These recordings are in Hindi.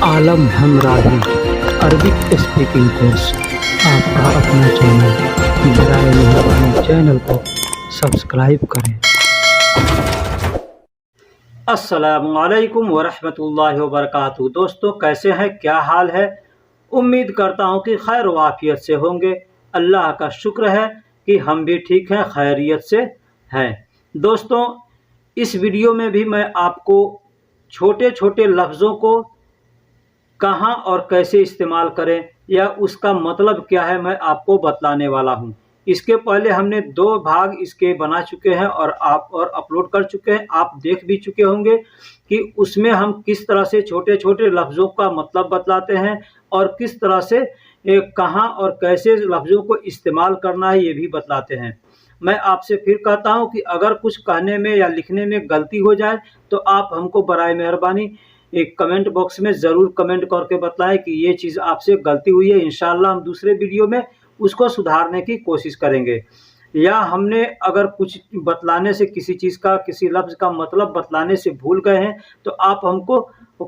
आलम हमराही अरबिक स्पीकिंग कोर्स आपका अपना चैनल। बराए मेहरबानी चैनल को सब्सक्राइब करें। अस्सलामुअलैकुम वरहमतुल्लाहि वबरकातुहू। दोस्तों, कैसे हैं, क्या हाल है? उम्मीद करता हूं कि खैर वाफियत से होंगे। अल्लाह का शुक्र है कि हम भी ठीक हैं, खैरियत से हैं। दोस्तों, इस वीडियो में भी मैं आपको छोटे छोटे लफ्ज़ों को कहाँ और कैसे इस्तेमाल करें या उसका मतलब क्या है, मैं आपको बतलाने वाला हूँ। इसके पहले हमने 2 भाग इसके बना चुके हैं और अपलोड कर चुके हैं। आप देख भी चुके होंगे कि उसमें हम किस तरह से छोटे-छोटे लफ्ज़ों का मतलब बतलाते हैं और किस तरह से कहाँ और कैसे लफ्ज़ों को इस्तेमाल करना है, ये भी बतलाते हैं। मैं आपसे फिर कहता हूँ कि अगर कुछ कहने में या लिखने में गलती हो जाए तो आप हमको बराए मेहरबानी एक कमेंट बॉक्स में ज़रूर कमेंट करके बताएं कि ये चीज़ आपसे गलती हुई है। इंशाअल्लाह हम दूसरे वीडियो में उसको सुधारने की कोशिश करेंगे। या हमने अगर कुछ बतलाने से किसी चीज़ का, किसी लफ्ज़ का मतलब बतलाने से भूल गए हैं तो आप हमको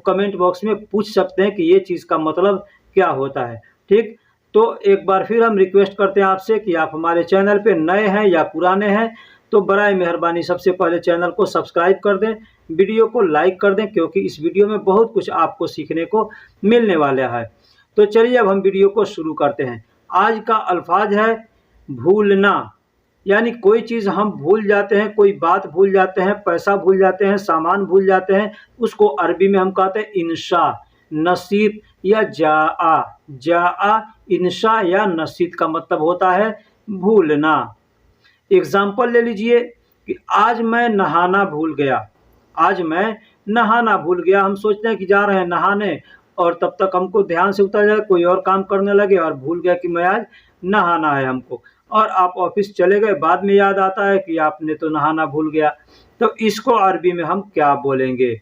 कमेंट बॉक्स में पूछ सकते हैं कि ये चीज़ का मतलब क्या होता है। ठीक, तो एक बार फिर हम रिक्वेस्ट करते हैं आपसे कि आप हमारे चैनल पे नए हैं या पुराने हैं तो बराए मेहरबानी सबसे पहले चैनल को सब्सक्राइब कर दें, वीडियो को लाइक कर दें, क्योंकि इस वीडियो में बहुत कुछ आपको सीखने को मिलने वाला है। तो चलिए अब हम वीडियो को शुरू करते हैं। आज का अल्फाज है भूलना, यानी कोई चीज़ हम भूल जाते हैं, कोई बात भूल जाते हैं, पैसा भूल जाते हैं, सामान भूल जाते हैं, उसको अरबी में हम कहते हैं इंशा, नसीत या जाआ। जाआ, इंशा या नसीत का मतलब होता है भूलना। एग्जाम्पल ले लीजिए कि आज मैं नहाना भूल गया। आज मैं नहाना भूल गया। हम सोचते हैं कि जा रहे हैं नहाने और तब तक हमको ध्यान से उतर जाए, कोई और काम करने लगे और भूल गया कि मैं आज नहाना है हमको, और आप ऑफिस चले गए, बाद में याद आता है कि आपने तो नहाना भूल गया। तो इसको अरबी में हम क्या बोलेंगे?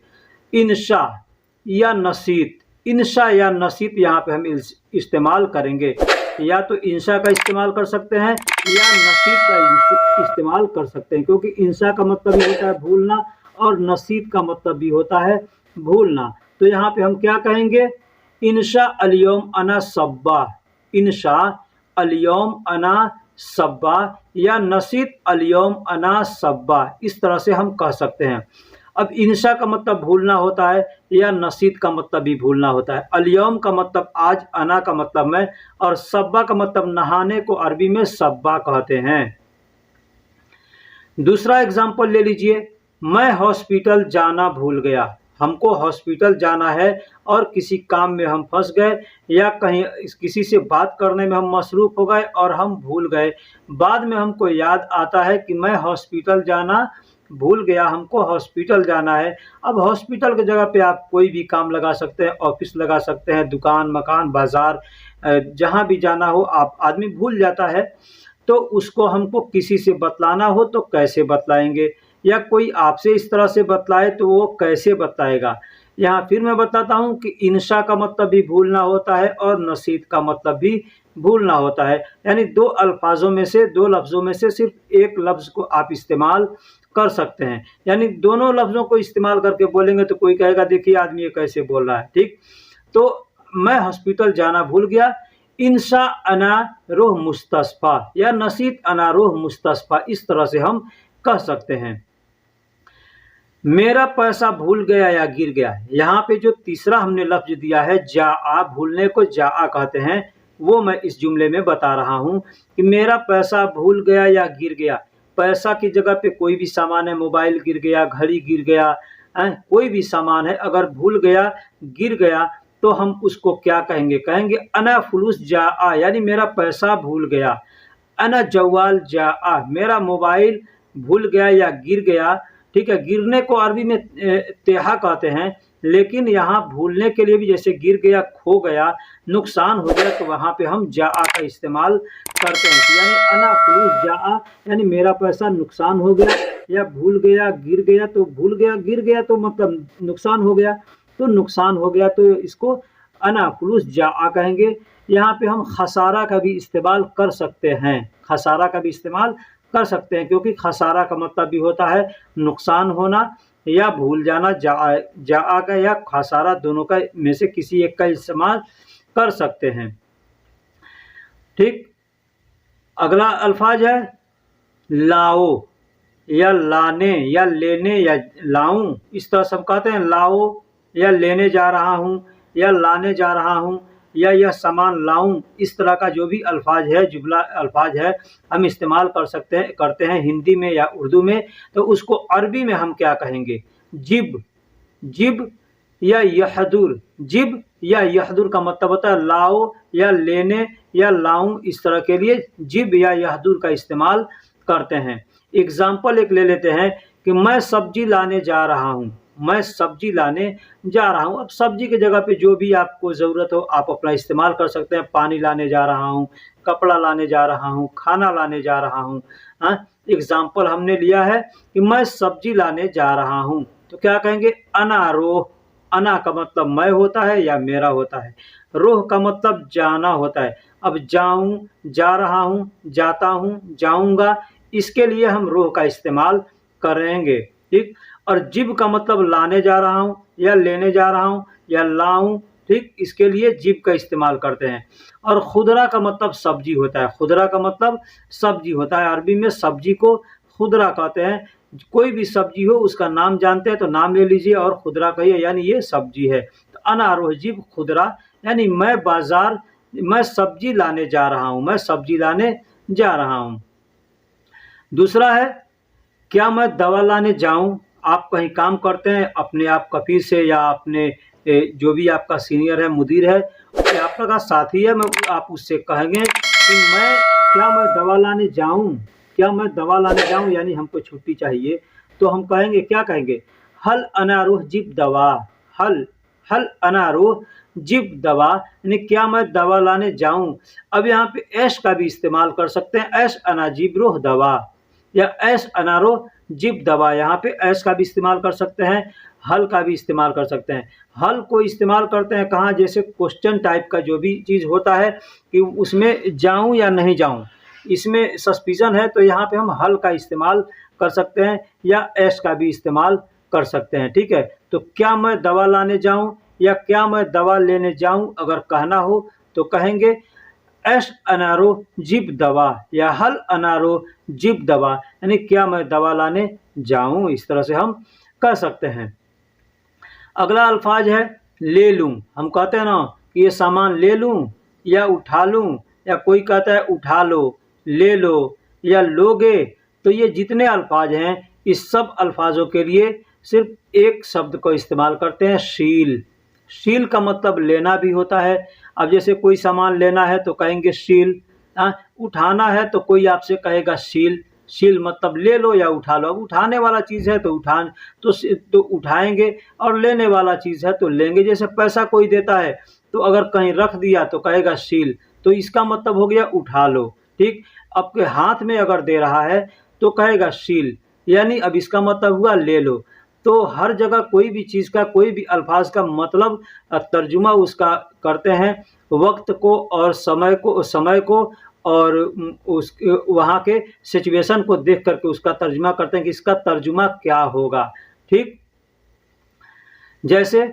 इंशा या नसीत। इंशा या नसीत यहाँ पे हम इस्तेमाल करेंगे। या तो इंशा का इस्तेमाल कर सकते हैं या नसीत का इस्तेमाल कर सकते हैं, क्योंकि इंशा का मतलब भी होता है भूलना और नसीत का मतलब भी होता है भूलना। तो यहाँ पे हम क्या कहेंगे? इंशा अलियम अना सब्बा। इंशा अलियम अना सब्बा या नसीत अलियम अना सब्बा, इस तरह से हम कह सकते हैं। अब इंशा का मतलब भूलना होता है या नसीत का मतलब भी भूलना होता है। अलियम का मतलब आज, अना का मतलब मैं, और सब्बा का मतलब नहाने को अरबी में सब्बा कहते हैं। दूसरा एग्जाम्पल ले लीजिए, मैं हॉस्पिटल जाना भूल गया। हमको हॉस्पिटल जाना है और किसी काम में हम फंस गए या कहीं किसी से बात करने में हम मसरूफ़ हो गए और हम भूल गए। बाद में हमको याद आता है कि मैं हॉस्पिटल जाना भूल गया, हमको हॉस्पिटल जाना है। अब हॉस्पिटल की जगह पे आप कोई भी काम लगा सकते हैं, ऑफिस लगा सकते हैं, दुकान, मकान, बाज़ार, जहाँ भी जाना हो, आप आदमी भूल जाता है। तो उसको हमको किसी से बतलाना हो तो कैसे बतलाएंगे, या कोई आपसे इस तरह से बतलाए तो वो कैसे बतलाएगा? यहाँ फिर मैं बताता हूँ कि इंशा का मतलब भी भूलना होता है और नसीत का मतलब भी भूलना होता है। यानी 2 अल्फाजों में से, 2 लफ्ज़ों में से सिर्फ एक लफ्ज़ को आप इस्तेमाल कर सकते हैं। यानी दोनों लफ्ज़ों को इस्तेमाल करके बोलेंगे तो कोई कहेगा देखिए आदमी ये कैसे बोल रहा है। ठीक, तो मैं हॉस्पिटल जाना भूल गया, इंशा अना रूह मुस्तस्फा या नसीत अना रूह मुस्तस्फा, इस तरह से हम कह सकते हैं। मेरा पैसा भूल गया या गिर गया, यहाँ पे जो तीसरा हमने लफ्ज़ दिया है जाआ, भूलने को जाआ कहते हैं, वो मैं इस जुमले में बता रहा हूँ कि मेरा पैसा भूल गया या गिर गया। पैसा की जगह पे कोई भी सामान है, मोबाइल गिर गया, घड़ी गिर गया, कोई भी सामान है, अगर भूल गया, गिर गया, तो हम उसको क्या कहेंगे? कहेंगे अना फुलूस जाआ, यानी मेरा पैसा भूल गया। अना जवाल जाआ, मेरा मोबाइल भूल गया या गिर गया। ठीक है, गिरने को अरबी में तेहा कहते हैं, लेकिन यहाँ भूलने के लिए भी, जैसे गिर गया, खो गया, नुकसान हो गया, तो वहाँ पे हम जाआ का इस्तेमाल करते हैं। यानी अना फुलूस जाआ, यानी मेरा पैसा नुकसान हो गया, या भूल गया, गिर गया, तो भूल गया, गिर गया तो मतलब नुकसान हो गया, तो नुकसान हो गया तो इसको अना फुलूस जाआ कहेंगे। यहाँ पे हम खसारा का भी इस्तेमाल कर सकते हैं, खसारा का भी इस्तेमाल कर सकते हैं, क्योंकि खसारा का मतलब भी होता है नुकसान होना या भूल जाना, जा का या खसारा, दोनों का में से किसी एक का इस्तेमाल कर सकते हैं। ठीक, अगला अल्फाज है लाओ या लाने या लेने या लाऊं। इस तरह सब कहते हैं, लाओ या लेने जा रहा हूँ या लाने जा रहा हूँ या यह सामान लाऊं। इस तरह का जो भी अल्फाज है, जुमला अल्फाज है, हम इस्तेमाल करते हैं हिंदी में या उर्दू में, तो उसको अरबी में हम क्या कहेंगे? जिब। जिब या यहदुर। जिब या यहदुर का मतलब होता है लाओ या लेने या लाऊं। इस तरह के लिए जिब या यहदुर का इस्तेमाल करते हैं। एग्जाम्पल एक ले लेते हैं कि मैं सब्जी लाने जा रहा हूँ। मैं सब्जी लाने जा रहा हूँ। अब सब्जी की जगह पे जो भी आपको ज़रूरत हो आप अपना इस्तेमाल कर सकते हैं। पानी लाने जा रहा हूँ, कपड़ा लाने जा रहा हूँ, खाना लाने जा रहा हूँ। हाँ, एग्जाम्पल हमने लिया है कि मैं सब्जी लाने जा रहा हूँ, तो क्या कहेंगे? अना रोह। अना का मतलब मैं होता है या मेरा होता है। रोह का मतलब जाना होता है। अब जाऊं, जा रहा हूं, जाता हूं, जाऊंगा, इसके लिए हम रोह का इस्तेमाल करेंगे। ठीक, और जिब का मतलब लाने जा रहा हूं या लेने जा रहा हूं या लाऊं। ठीक, इसके लिए जिब का इस्तेमाल करते हैं। और खुदरा का मतलब सब्जी होता है। खुदरा का मतलब सब्जी होता है। अरबी में सब्जी को खुदरा कहते हैं। कोई भी सब्जी हो उसका नाम जानते हैं तो नाम ले लीजिए और खुदरा कहिए, यानी ये सब्जी है। तो अना रोहजिब खुदरा, यानी मैं सब्जी लाने जा रहा हूँ। मैं सब्जी लाने जा रहा हूँ। दूसरा है क्या मैं दवा लाने जाऊं? आप कहीं काम करते हैं अपने आप कफील से या अपने जो भी आपका सीनियर है, मुदीर है या आपका साथी है, आप उससे कहेंगे कि क्या मैं दवा लाने जाऊं? क्या मैं दवा लाने जाऊं, यानी हमको छुट्टी चाहिए। तो हम कहेंगे, क्या कहेंगे? हल अना रुह जिब दवा। हल अना रुह जिब दवा, यानी क्या मैं दवा लाने जाऊं। अब यहाँ पे ऐश का भी इस्तेमाल कर सकते हैं। ऐश अना जिब रुह दवा या ऐश अनारो जिब दवा। यहाँ पे ऐश का भी इस्तेमाल कर सकते हैं, हल का भी इस्तेमाल कर सकते हैं। हल को इस्तेमाल करते हैं कहाँ? जैसे क्वेश्चन टाइप का जो भी चीज़ होता है कि उसमें जाऊं या नहीं जाऊं, इसमें सस्पिशन है, तो यहाँ पे हम हल का इस्तेमाल कर सकते हैं या ऐश का भी इस्तेमाल कर सकते हैं। ठीक है, तो क्या मैं दवा लाने जाऊं या क्या मैं दवा लेने जाऊं अगर कहना हो तो कहेंगे ऐश अनारो जिब दवा या हल अनारो जिब दवा, यानी क्या मैं दवा लाने जाऊं। इस तरह से हम कह सकते हैं। अगला अल्फाज है ले लूं। हम कहते हैं ना कि ये सामान ले लूं या उठा लूं, या कोई कहता है उठा लो, ले लो या लोगे। तो ये जितने अल्फाज हैं इस सब अल्फाजों के लिए सिर्फ एक शब्द को इस्तेमाल करते हैं, शील। शील का मतलब लेना भी होता है। अब जैसे कोई सामान लेना है तो कहेंगे शील। उठाना है तो कोई आपसे कहेगा शील। शील मतलब ले लो या उठा लो। अब उठाने वाला चीज़ है तो तो उठाएंगे, और लेने वाला चीज़ है तो लेंगे। जैसे पैसा कोई देता है तो अगर कहीं रख दिया तो कहेगा शील, तो इसका मतलब हो गया उठा लो। ठीक, आपके हाथ में अगर दे रहा है तो कहेगा शील, यानी अब इसका मतलब हुआ ले लो। तो हर जगह कोई भी चीज़ का, कोई भी अल्फाज का मतलब तर्जुमा उसका करते हैं वक्त को और समय को और उस वहाँ के सिचुएशन को देख करके उसका तर्जुमा करते हैं कि इसका तर्जुमा क्या होगा। ठीक, जैसे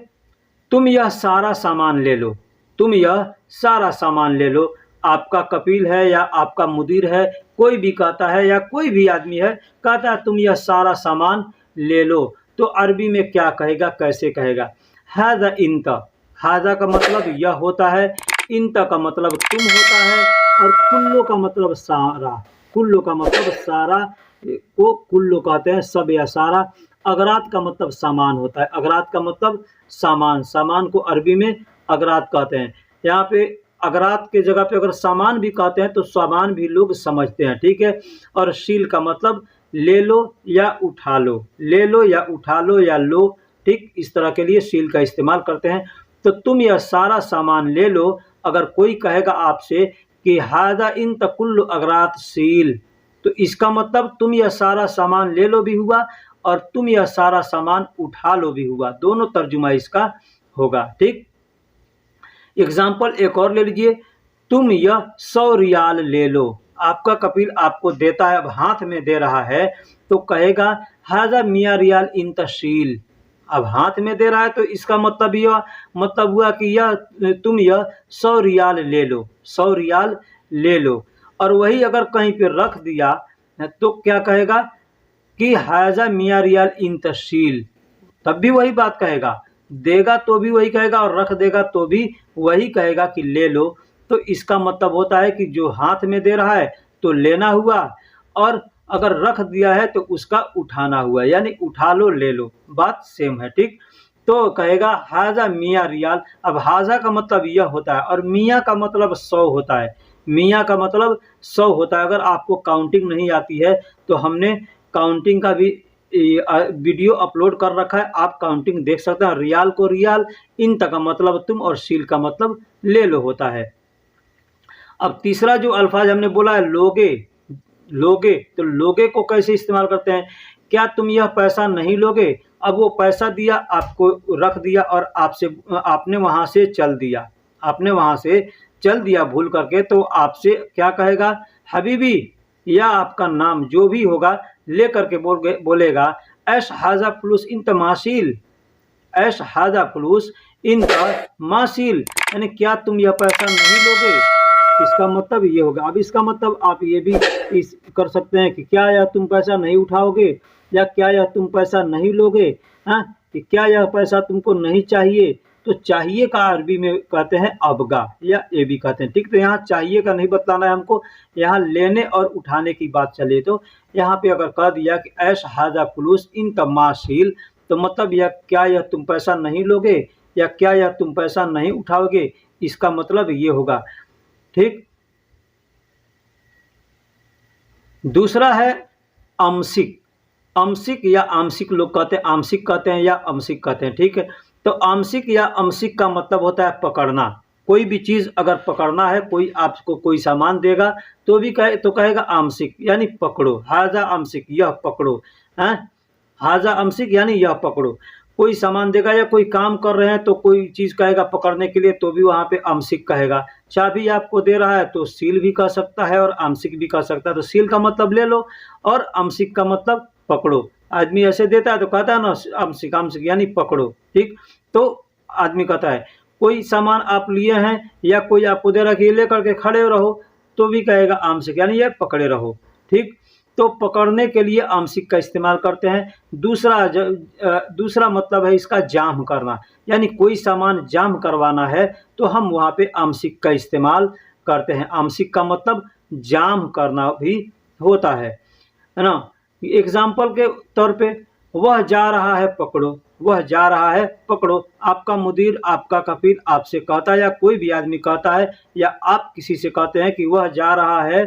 तुम यह सारा सामान ले लो। तुम यह सारा सामान ले लो। आपका कपिल है या आपका मुदीर है, कोई भी कहता है या कोई भी आदमी है कहता है तुम यह सारा सामान ले लो, तो अरबी में क्या कहेगा, कैसे कहेगा? हाज़ा इंता। हाज़ा का मतलब यह होता है, इंता का मतलब तुम होता है, और कुल्लो का मतलब सारा। कुल्लो का मतलब सारा को कुल्लो कहते हैं, सब या सारा। अगरात का मतलब सामान होता है। अगरात का मतलब सामान। सामान को अरबी में अगरात कहते हैं। यहाँ पे अगरात के जगह पे अगर सामान भी कहते हैं तो सामान भी लोग समझते हैं। ठीक है, और शील का मतलब ले लो या उठा लो। ले लो या उठा लो या लो। ठीक, इस तरह के लिए शील का इस्तेमाल करते हैं। तो तुम यह सारा सामान ले लो, अगर कोई कहेगा आपसे कि हादा इन तकुल्लु अगरात शील, तो इसका मतलब तुम यह सारा सामान ले लो भी हुआ और तुम यह सारा सामान उठा लो भी हुआ। दोनों तर्जुमा इसका होगा। ठीक, एग्जाम्पल एक और ले लीजिए। तुम यह 100 रियाल ले लो। आपका कपिल आपको देता है, अब हाथ में दे रहा है तो कहेगा हाजा मियाँ रियाल इन तशील। अब हाथ में दे रहा है तो इसका मतलब हुआ कि तुम यह 100 रियाल ले लो, 100 रियाल ले लो। और वही अगर कहीं पे रख दिया तो क्या कहेगा कि हाजा मियाँ रियाल इन तशील, तब भी वही बात कहेगा, देगा तो भी वही कहेगा और रख देगा तो भी वही कहेगा कि ले लो। तो इसका मतलब होता है कि जो हाथ में दे रहा है तो लेना हुआ, और अगर रख दिया है तो उसका उठाना हुआ, यानी उठा लो ले लो, बात सेम है। ठीक, तो कहेगा हाजा मियाँ रियाल। अब हाजा का मतलब यह होता है और मियाँ का मतलब 100 होता है। मियाँ का मतलब 100 होता है। अगर आपको काउंटिंग नहीं आती है तो हमने काउंटिंग का भी वीडियो अपलोड कर रखा है, आप काउंटिंग देख सकते हैं। रियाल को रियाल, इंत का मतलब तुम और शील का मतलब ले लो होता है। अब तीसरा जो अल्फाज हमने बोला है लोगे, लोगे, तो लोगे को कैसे इस्तेमाल करते हैं? क्या तुम यह पैसा नहीं लोगे? अब वो पैसा दिया, आपको रख दिया और आपने वहाँ से चल दिया, आपने वहाँ से चल दिया भूल करके, तो आपसे क्या कहेगा? हबीबी, या आपका नाम जो भी होगा ले करके बोलेगा ऐश हाजा फलूस इन तमाशील, ऐश हाजा फलूस इन तमाशील, यानी क्या तुम यह पैसा नहीं लोगे? इसका मतलब ये होगा। अब इसका मतलब आप ये भी कर सकते हैं कि क्या यह तुम पैसा नहीं उठाओगे, या क्या यह तुम पैसा नहीं लोगे, हाँ, कि क्या यह पैसा तुमको नहीं चाहिए। तो चाहिए का अरबी में कहते हैं अबगा, या ये भी कहते हैं। ठीक, तो यहाँ चाहिए का नहीं बतलाना है हमको, यहाँ लेने और उठाने की बात चले तो यहाँ पे अगर कह दिया कि ऐश हाजा फलूस इन तमाशील, तो मतलब यह क्या यह तुम पैसा नहीं लोगे, या क्या यह तुम पैसा नहीं उठाओगे, इसका मतलब ये होगा। ठीक, दूसरा है आंशिक। आंशिक या आंशिक लोग कहते हैं, आंशिक कहते हैं या आंशिक कहते हैं। ठीक है, तो आंशिक या आंशिक का मतलब होता है पकड़ना। कोई भी चीज़ अगर पकड़ना है, कोई आपको कोई सामान देगा तो भी कहेगा आंशिक, यानी पकड़ो, हाजा आंशिक, यह पकड़ो, हैं, हाजा आंशिक यानी यह पकड़ो। कोई सामान देगा या कोई काम कर रहे हैं तो कोई चीज़ कहेगा पकड़ने के लिए, तो भी वहाँ पे आंशिक कहेगा। चाबी आपको दे रहा है तो सील भी कह सकता है और आंशिक भी कह सकता है। तो सील का मतलब ले लो और आंशिक का मतलब पकड़ो। आदमी ऐसे देता है तो कहता है ना आंशिक, आंशिक यानी पकड़ो। ठीक, तो आदमी कहता है कोई सामान आप लिए हैं या कोई आपको दे रहा है कि ले करके खड़े रहो, तो भी कहेगा आंशिक, यानी ये पकड़े रहो। ठीक, तो पकड़ने के लिए आंशिक का इस्तेमाल करते हैं। दूसरा मतलब है इसका जाम करना, यानी कोई सामान जाम करवाना है तो हम वहाँ पे आंशिक का इस्तेमाल करते हैं। आंशिक का मतलब जाम करना भी होता है ना। एग्जाम्पल के तौर पे वह जा रहा है पकड़ो, वह जा रहा है पकड़ो। आपका मुदीर, आपका कफील आपसे कहता है, या कोई भी आदमी कहता है, या आप किसी से कहते हैं कि वह जा रहा है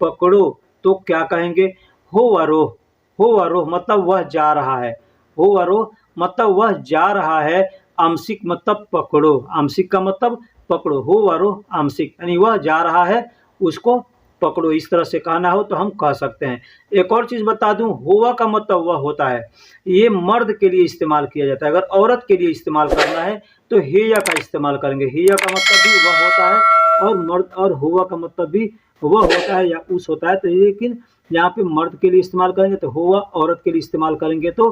पकड़ो, तो क्या कहेंगे? हो वरोह, हो वरोह मतलब वह जा रहा है, हो वरोह मतलब वह जा रहा है। आंशिक मतलब पकड़ो, आंशिक का मतलब पकड़ो, हो वरोह आंशिक, यानी वह जा रहा है उसको पकड़ो। इस तरह से कहना हो तो हम कह सकते हैं। एक और चीज़ बता दूं, होवा का मतलब वह होता है, ये मर्द के लिए इस्तेमाल किया जाता है। अगर औरत के लिए इस्तेमाल करना है तो हेया का इस्तेमाल करेंगे। हेया का मतलब भी वह होता है और मर्द, और होवा का मतलब भी वह होता है या उस होता है। तो लेकिन यहाँ पे मर्द के लिए इस्तेमाल करेंगे तो होवा, औरत के लिए इस्तेमाल करेंगे तो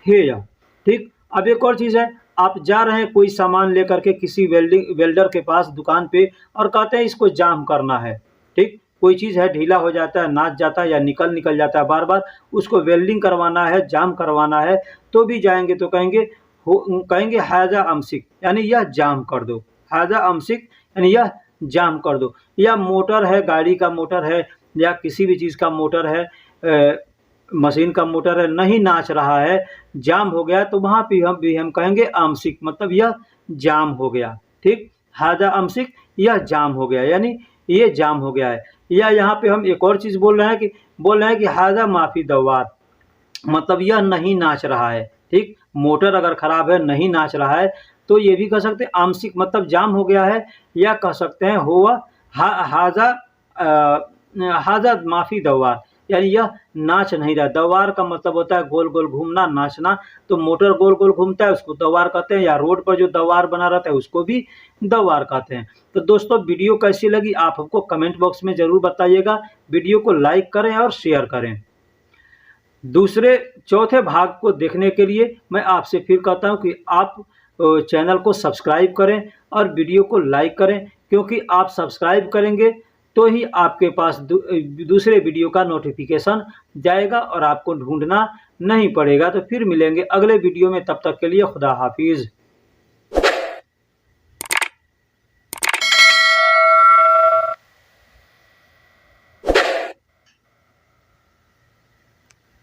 हेया। ठीक, अब एक और चीज़ है, आप जा रहे हैं कोई सामान लेकर के किसी वेल्डर के पास दुकान पे और कहते हैं इसको जाम करना है। ठीक, कोई चीज़ है ढीला हो जाता है, नाच जाता है या निकल जाता है बार बार, उसको वेल्डिंग करवाना है, जाम करवाना है, तो भी जाएंगे तो कहेंगे हाजा आंशिक, यानी यह जाम कर दो। हाजा आंशिक यानी यह जाम कर दो। या मोटर है, गाड़ी का मोटर है या किसी भी चीज़ का मोटर है, मशीन का मोटर है, नहीं नाच रहा है, जाम हो गया, तो वहाँ पे हम कहेंगे आंशिक, मतलब यह जाम हो गया। ठीक, हाजा आंशिक, यह जाम हो गया, यानी ये जाम हो गया है। या यहाँ पे हम एक और चीज़ बोल रहे हैं कि हाजा माफी दवार, मतलब यह नहीं नाच रहा है। ठीक, मोटर अगर ख़राब है, नहीं नाच रहा है, तो ये भी कह सकते हैं आंशिक मतलब जाम हो गया है। या कह सकते हैं हुआ हाजा माफी दवार, यानी यह नाच नहीं रहा। दवार का मतलब होता है गोल गोल घूमना, नाचना। तो मोटर गोल गोल घूमता है उसको दवार कहते हैं, या रोड पर जो दवार बना रहता है उसको भी दवार कहते हैं। तो दोस्तों वीडियो कैसी लगी आप हमको कमेंट बॉक्स में ज़रूर बताइएगा। वीडियो को लाइक करें और शेयर करें। दूसरे चौथे भाग को देखने के लिए मैं आपसे फिर कहता हूं कि आप चैनल को सब्सक्राइब करें और वीडियो को लाइक करें, क्योंकि आप सब्सक्राइब करेंगे तो ही आपके पास दूसरे वीडियो का नोटिफिकेशन जाएगा और आपको ढूंढना नहीं पड़ेगा। तो फिर मिलेंगे अगले वीडियो में, तब तक के लिए खुदा हाफिज़।